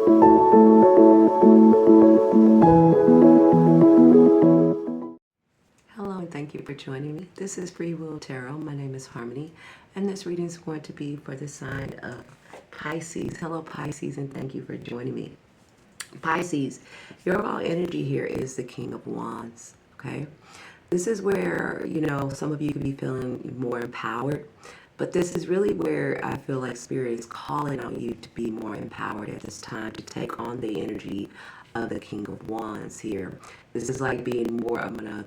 Hello and thank you for joining me. This is Free Will Tarot. My name is Harmony, and this reading is going to be for the sign of Pisces. Hello Pisces, and thank you for joining me. Pisces, your overall energy here is the King of Wands, okay? This is where, some of you could be feeling more empowered, but this is really where I feel like Spirit is calling on you to be more empowered at this time, to take on the energy of the King of Wands here. This is like being more of an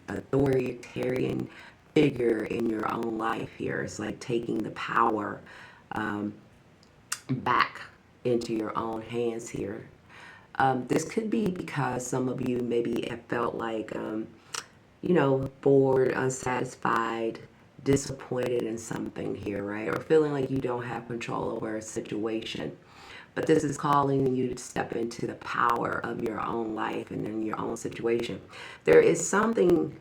authoritarian figure in your own life here. It's like taking the power back into your own hands here. This could be because some of you maybe have felt like, bored, unsatisfied, disappointed in something here, right? Or feeling like you don't have control over a situation. But this is calling you to step into the power of your own life and in your own situation. There is something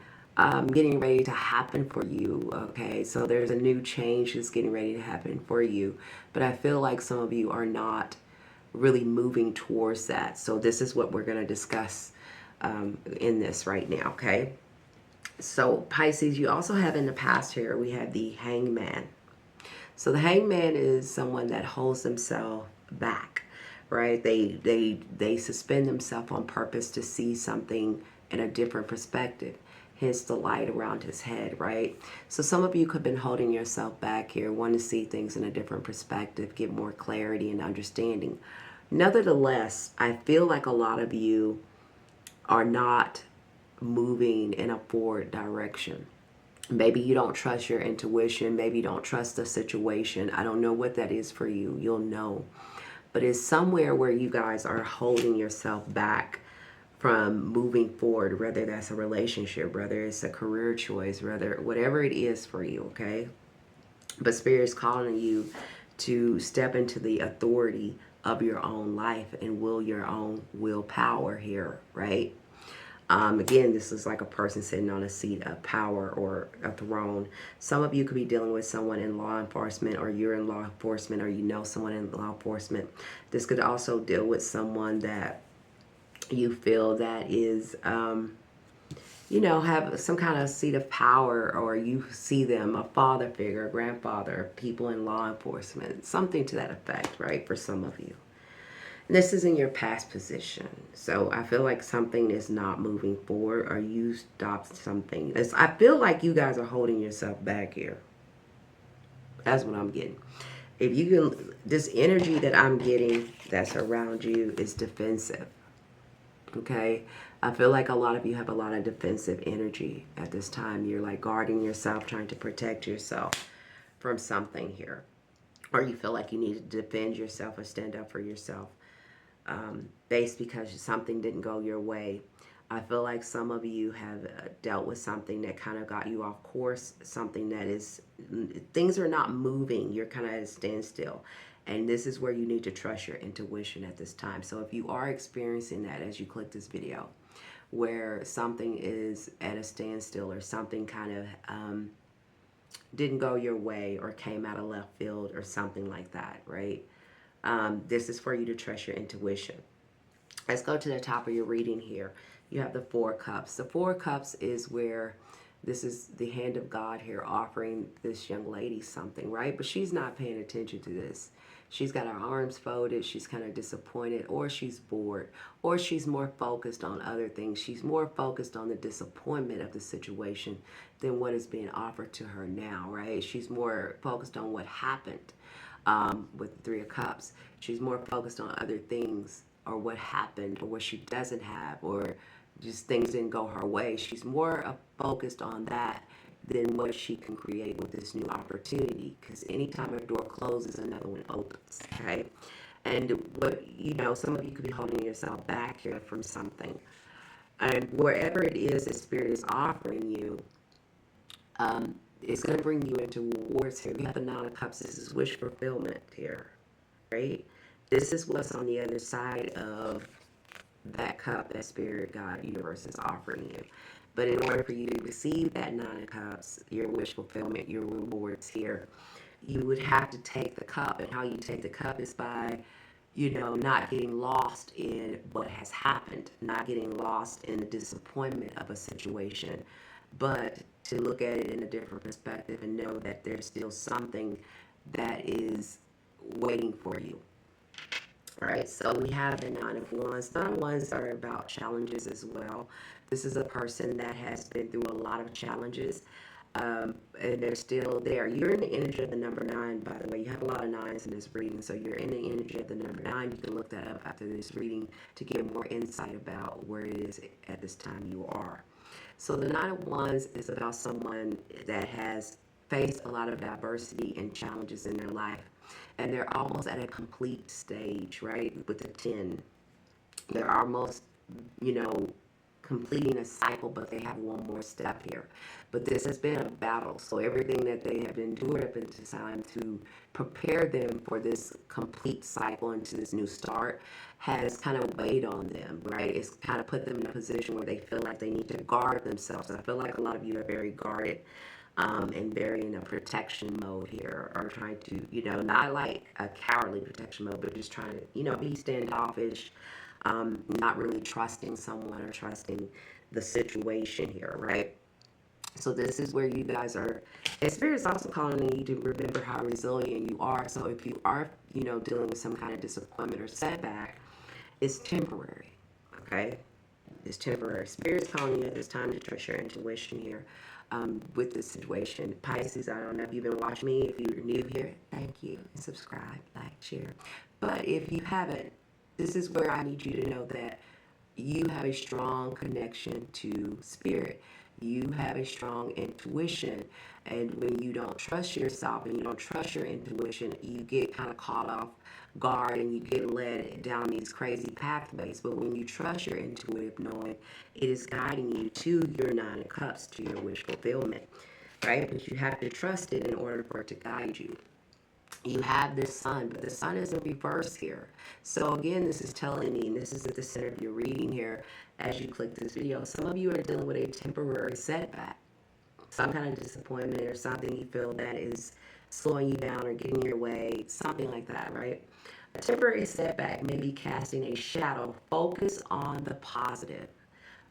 getting ready to happen for you, okay? So there's a new change that's getting ready to happen for you. But I feel like some of you are not really moving towards that. So this is what we're going to discuss in this right now, okay? So Pisces, you also have in the past here, we have the Hangman. So the Hangman is someone that holds themselves back, right? They suspend themselves on purpose to see something in a different perspective. Hence the light around his head, right? So some of you could have been holding yourself back here, wanting to see things in a different perspective, get more clarity and understanding. Nevertheless, I feel like a lot of you are not moving in a forward direction. Maybe you don't trust your intuition. Maybe you don't trust the situation. I don't know what that is for you. You'll know. But it's somewhere where you guys are holding yourself back from moving forward, whether that's a relationship, whether it's a career choice, whether whatever it is for you, okay? But Spirit is calling you to step into the authority of your own life and will your own willpower here, right? Again, this is like a person sitting on a seat of power or a throne. Some of you could be dealing with someone in law enforcement, or you're in law enforcement, or you know someone in law enforcement. This could also deal with someone that you feel that is, have some kind of seat of power, or you see them, a father figure, a grandfather, people in law enforcement, something to that effect, right, for some of you. This is in your past position. So I feel like something is not moving forward, or you stopped something. I feel like you guys are holding yourself back here. That's what I'm getting. If you can, this energy that I'm getting that's around you is defensive. Okay? I feel like a lot of you have a lot of defensive energy at this time. You're like guarding yourself, trying to protect yourself from something here. Or you feel like you need to defend yourself or stand up for yourself. Based because something didn't go your way. I feel like some of you have dealt with something that kind of got you off course, something that is, things are not moving, you're kind of at a standstill. And this is where you need to trust your intuition at this time. So if you are experiencing that as you click this video, where something is at a standstill, or something kind of didn't go your way, or came out of left field, or something like that, right? This is for you to trust your intuition. Let's go to the top of your reading here. You have the Four Cups. The Four Cups is where this is the hand of God here offering this young lady something, right? But she's not paying attention to this. She's got her arms folded. She's kind of disappointed, or she's bored, or she's more focused on other things. She's more focused on the disappointment of the situation than what is being offered to her now, right? She's more focused on what happened with the Three of Cups. She's more focused on other things, or what happened, or what she doesn't have, or just things didn't go her way. She's more focused on that than what she can create with this new opportunity, because anytime a door closes, another one opens, okay? And what, some of you could be holding yourself back here from something. And wherever it is that Spirit is offering you, it's going to bring you into rewards here. We have the Nine of Cups. This is wish fulfillment here, right? This is what's on the other side of that cup that Spirit, God, universe is offering you. But in order for you to receive that Nine of Cups, your wish fulfillment, your rewards here, you would have to take the cup. And how you take the cup is by you know, not getting lost in what has happened, not getting lost in the disappointment of a situation, but to look at it in a different perspective and know that there's still something that is waiting for you. All right, so we have the Nine of Wands. Nine of Wands are about challenges as well. This is a person that has been through a lot of challenges, and they're still there. You're in the energy of the number 9, by the way. You have a lot of 9s in this reading, so you're in the energy of the number 9. You can look that up after this reading to get more insight about where it is at this time you are. So the Nine of Wands is about someone that has faced a lot of adversity and challenges in their life, and they're almost at a complete stage, right? With the 10, they're almost, you know, completing a cycle, but they have one more step here. But this has been a battle, so everything that they have endured up into time to prepare them for this complete cycle into this new start has kind of weighed on them, right? It's kind of put them in a position where they feel like they need to guard themselves. I feel like a lot of you are very guarded, and very in a protection mode here, or trying to, you know, not like a cowardly protection mode, but just trying to, you know, be standoffish, not really trusting someone or trusting the situation here, right? So this is where you guys are, and Spirit's also calling you to remember how resilient you are. So if you are, you know, dealing with some kind of disappointment or setback, it's temporary, okay? It's temporary. Spirit's calling you at this time to trust your intuition here, with this situation. Pisces, I don't know if you've been watching me. If you're new here, thank you. Subscribe, like, share. But if you haven't, this is where I need you to know that you have a strong connection to spirit. You have a strong intuition. And when you don't trust yourself and you don't trust your intuition, you get kind of caught off guard and you get led down these crazy pathways. But when you trust your intuitive knowing, it is guiding you to your 9 of Cups, to your wish fulfillment, right? But you have to trust it in order for it to guide you. You have this sun, but the sun is in reverse here. So again, this is telling me, and this is at the center of your reading here as you click this video, some of you are dealing with a temporary setback, some kind of disappointment or something you feel that is slowing you down or getting in your way, something like that, right? A temporary setback may be casting a shadow. Focus on the positive,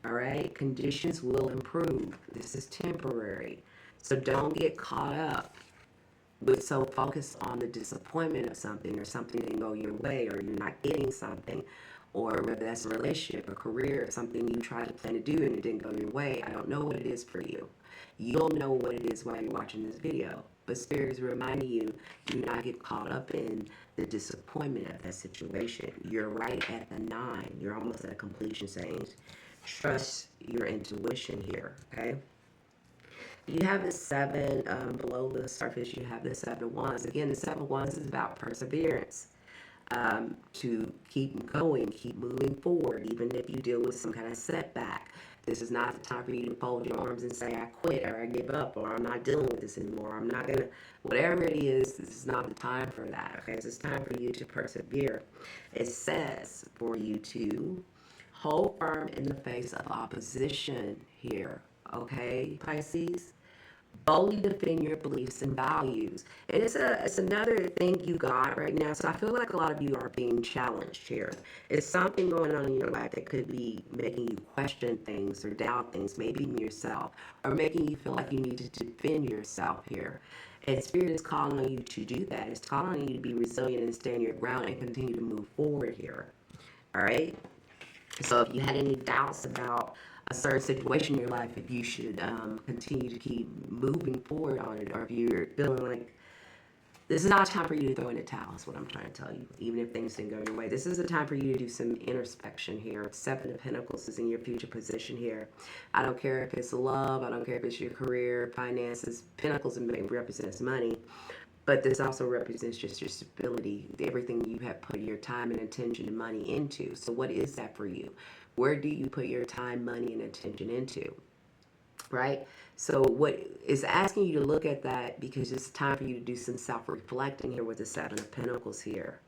all right? Conditions will improve. This is temporary. So don't get caught up but so focused on the disappointment of something, or something didn't go your way, or you're not getting something, or whether that's a relationship, a career, something you tried to plan to do and it didn't go your way. I don't know what it is for you. You'll know what it is while you're watching this video. But Spirit is reminding you, do not get caught up in the disappointment of that situation. You're right at the 9. You're almost at a completion stage. Trust your intuition here, okay? You have the 7, below the surface, you have the 7 of Wands. Again, the 7 of Wands is about perseverance, to keep going, keep moving forward, even if you deal with some kind of setback. This is not the time for you to fold your arms and say, I quit, or I give up, or I'm not dealing with this anymore. I'm not going to, whatever it is, this is not the time for that, okay? It's time for you to persevere. It says for you to hold firm in the face of opposition here, okay, Pisces? Boldly defend your beliefs and values. And it's another thing you got right now. So I feel like a lot of you are being challenged here. It's something going on in your life that could be making you question things or doubt things, maybe in yourself, or making you feel like you need to defend yourself here. And Spirit is calling on you to do that. It's calling on you to be resilient and stand your ground and continue to move forward here. All right? So if you had any doubts about a certain situation in your life, if you should continue to keep moving forward on it, or if you're feeling like this is not a time for you to throw in the towel, is what I'm trying to tell you, even if things didn't go your way. This is a time for you to do some introspection here. 7 of Pentacles is in your future position here. I don't care if it's love, I don't care if it's your career, finances. Pentacles represents money. But this also represents just your stability, everything you have put your time and attention and money into. So what is that for you? Where do you put your time, money, and attention into? Right? So what is asking you to look at that, because it's time for you to do some self-reflecting here with the 7 of Pentacles here.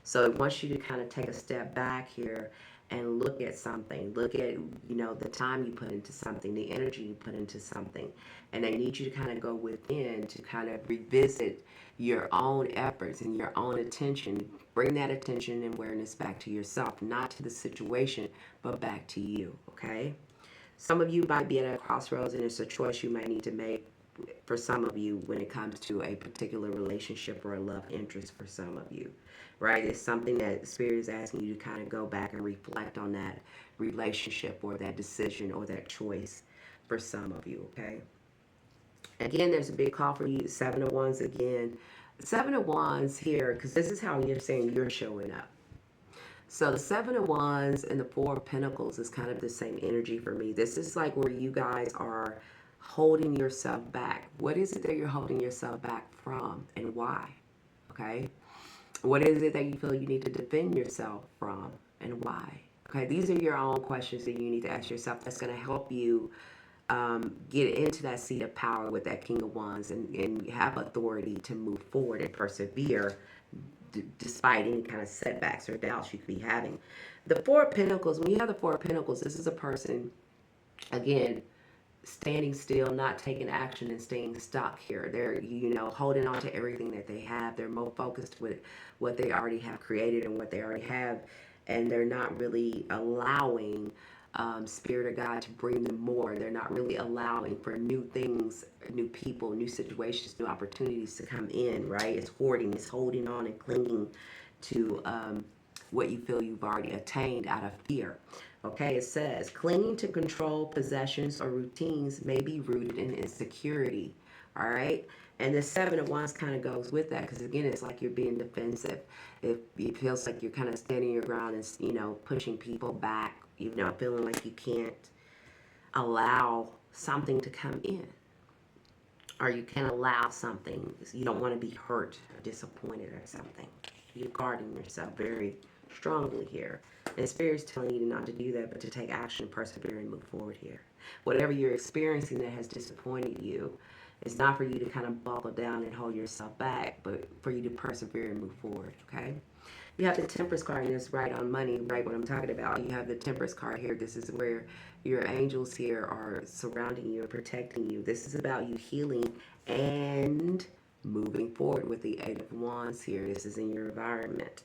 So it wants you to kind of take a step back here and look at something. Look at, the time you put into something, the energy you put into something. And they need you to kind of go within to kind of revisit your own efforts and your own attention. Bring that attention and awareness back to yourself, not to the situation, but back to you, okay? Some of you might be at a crossroads and it's a choice you might need to make for some of you when it comes to a particular relationship or a love interest for some of you, right? It's something that Spirit is asking you to kind of go back and reflect on that relationship or that decision or that choice for some of you, okay? Again, there's a big call for you. Seven of Wands again. Seven of Wands here, because this is how you're saying you're showing up. So the Seven of Wands and the Four of Pentacles is kind of the same energy for me. This is like where you guys are holding yourself back. What is it that you're holding yourself back from and why? Okay. What is it that you feel you need to defend yourself from and why? Okay. These are your own questions that you need to ask yourself. That's going to help you get into that seat of power with that King of Wands and have authority to move forward and persevere despite any kind of setbacks or doubts you could be having. The Four of Pentacles, when you have the Four of Pentacles, this is a person, again, standing still, not taking action and staying stuck here. They're, holding on to everything that they have. They're more focused with what they already have created and what they already have. And they're not really allowing Spirit of God to bring them more. They're not really allowing for new things, new people, new situations, new opportunities to come in, right? It's hoarding, it's holding on and clinging to what you feel you've already attained out of fear. Okay, it says, clinging to control, possessions, or routines may be rooted in insecurity. All right. And the Seven of Wands kind of goes with that because, again, it's like you're being defensive. It feels like you're kind of standing your ground and, pushing people back, feeling like you can't allow something to come in. Or you can't allow something. You don't want to be hurt or disappointed or something. You're guarding yourself very strongly here. And Spirit's telling you not to do that, but to take action, persevere, and move forward here. Whatever you're experiencing that has disappointed you, it's not for you to kind of buckle down and hold yourself back, but for you to persevere and move forward, okay? You have the Temperance card, and it's right on money, right what I'm talking about. You have the Temperance card here. This is where your angels here are surrounding you and protecting you. This is about you healing and moving forward with the Eight of Wands here. This is in your environment.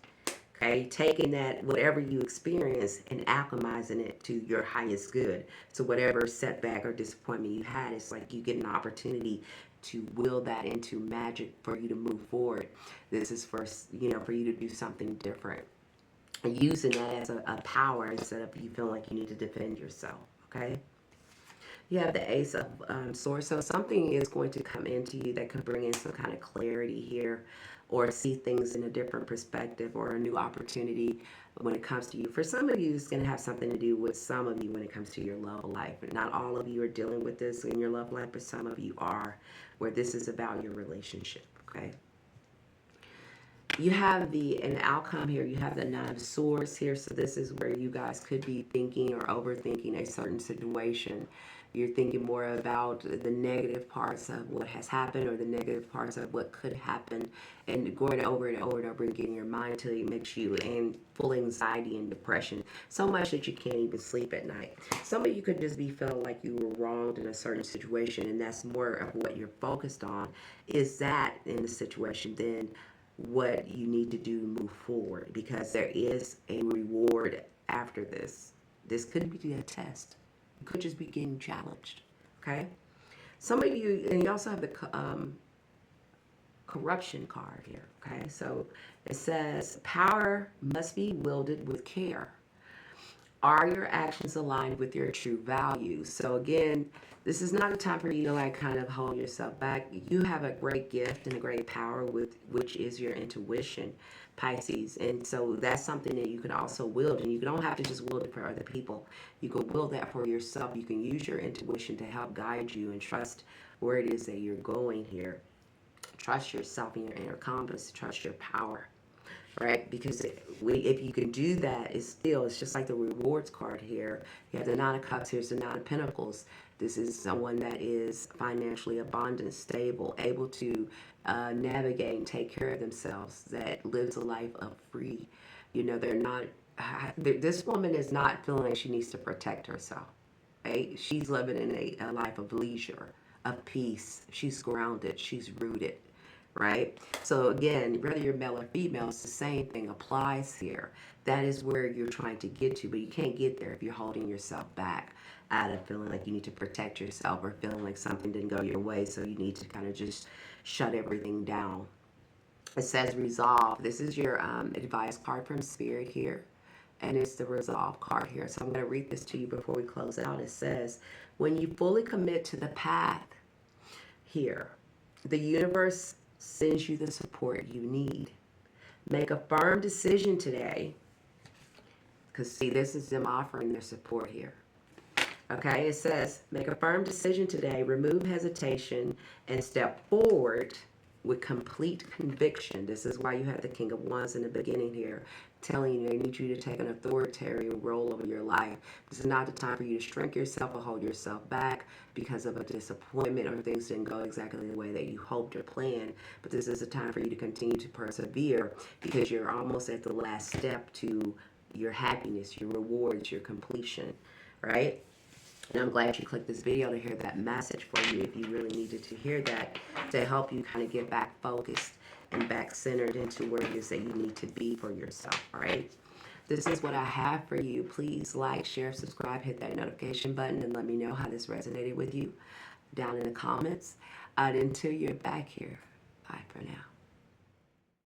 Okay, taking that, whatever you experience, and alchemizing it to your highest good. So whatever setback or disappointment you had, it's like you get an opportunity to will that into magic for you to move forward. This is for you to do something different. And using that as a power instead of you feeling like you need to defend yourself, okay? You have the Ace of Swords. So something is going to come into you that could bring in some kind of clarity here or see things in a different perspective or a new opportunity when it comes to you. For some of you, it's going to have something to do with some of you when it comes to your love life. But not all of you are dealing with this in your love life, but some of you are, where this is about your relationship, okay? You have an outcome here. You have the Nine of Swords here. So this is where you guys could be thinking or overthinking a certain situation. You're thinking more about the negative parts of what has happened or the negative parts of what could happen and going over and over and over and getting your mind till it makes you in full anxiety and depression. So much that you can't even sleep at night. Some of you could just be feeling like you were wronged in a certain situation, and that's more of what you're focused on is that in the situation than what you need to do to move forward, because there is a reward after this. This could be a test. You could just be getting challenged, okay? Some of you, and you also have the corruption card here, okay? So it says, power must be wielded with care. Are your actions aligned with your true values? So again, this is not a time for you to like kind of hold yourself back. You have a great gift and a great power with which is your intuition, Pisces. And so that's something that you can also wield. And you don't have to just wield it for other people. You can wield that for yourself. You can use your intuition to help guide you and trust where it is that you're going here. Trust yourself and your inner compass. Trust your power. Right? Because if you can do that, it's just like the rewards card here. You have the Nine of Cups, here's the Nine of Pentacles. This is someone that is financially abundant, stable, able to navigate and take care of themselves, that lives a life of free. They're not this woman is not feeling like she needs to protect herself. Right? She's living in a life of leisure, of peace. She's grounded. She's rooted. Right? So again, whether you're male or female, it's the same thing applies here. That is where you're trying to get to, but you can't get there if you're holding yourself back out of feeling like you need to protect yourself or feeling like something didn't go your way, so you need to kind of just shut everything down. It says resolve. This is your advice card from Spirit here. And it's the resolve card here. So I'm going to read this to you before we close out. It says, when you fully commit to the path here, the universe sends you the support you need. Make a firm decision today. Because see, this is them offering their support here. Okay, it says, make a firm decision today, remove hesitation, and step forward with complete conviction. This is why you have the King of Wands in the beginning here, telling you they need you to take an authoritarian role over your life. This is not the time for you to shrink yourself or hold yourself back because of a disappointment or things didn't go exactly the way that you hoped or planned. But this is a time for you to continue to persevere because you're almost at the last step to your happiness, your rewards, your completion, right? And I'm glad you clicked this video to hear that message for you if you really needed to hear that, to help you kind of get back focused and back centered into where it is that you need to be for yourself, all right? This is what I have for you. Please like, share, subscribe, hit that notification button, and let me know how this resonated with you down in the comments. And until you're back here, bye for now.